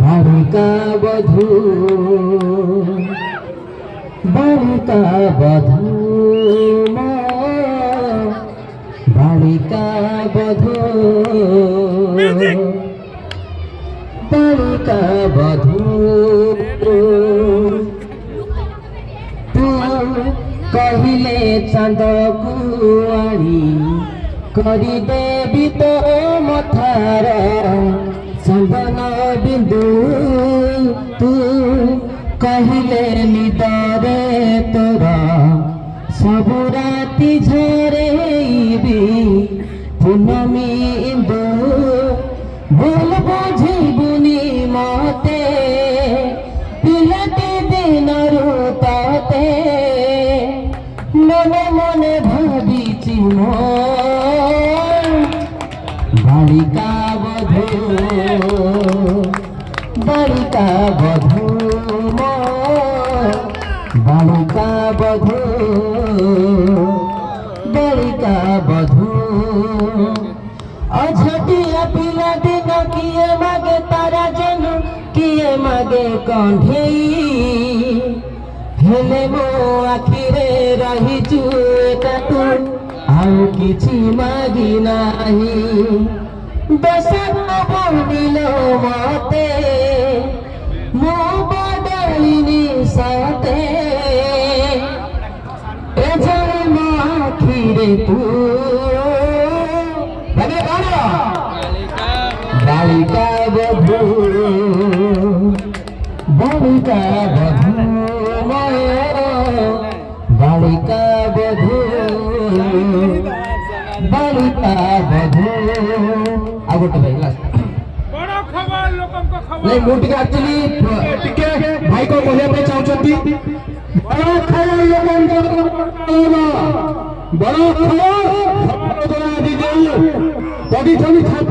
বালিকা বধূ বালিকা বধূ বালিকা বধূ বালিকা বধূ তু কহিলে চাঁদকু আনি করি দেবী তো মথার চন্দন বিন্দু তু কহিলে নিদরে তোর সবু রাতি ঝরেইবি পূর্ণমী ইন্দু ভুল বুঝিবুনি মতে পিলাটি দিনরু ততে মনে মনে ভাবিছি বালিকা বধূ বালিকা বধূ বালিকা বধূ বালিকা বধূ অঝটিয়া পিলাটি ন কিয়ে মাগে তারা যেন কিয়ে মাগে কণ্ঠেই হেলে মো আখিরে রহিଛୁ এটা তু ଆଉ କିଛି ମାଗି ନାହିଁ ବେଶର ବନ୍ଦିଲ ମତେ ମୁଁ ବଦଳିନି ସତେ ଏ ଯାଏ ମୋ ଆଖିରେ ତୁ ବାଳିକା ବଧୂ ବାଳିକା ବଧୂ বালিকা বধূ বালিকা বধূ ଆଉ ଗୋଟେ ଭାଇ ଲାଷ୍ଟ ବଡ ଖବର ଲୋକଙ୍କ ଖବର ନାଇଁ ମୁଁ ଟିକେ ଆକ୍ଚୁଆଲି ଟିକେ ଭାଇ କଣ କହିବା ପାଇଁ ଚାହୁଁଛନ୍ତି ବଡ ଖବର ଲୋକଙ୍କ ବଡ ଖବର ଆଜି ଦେଉ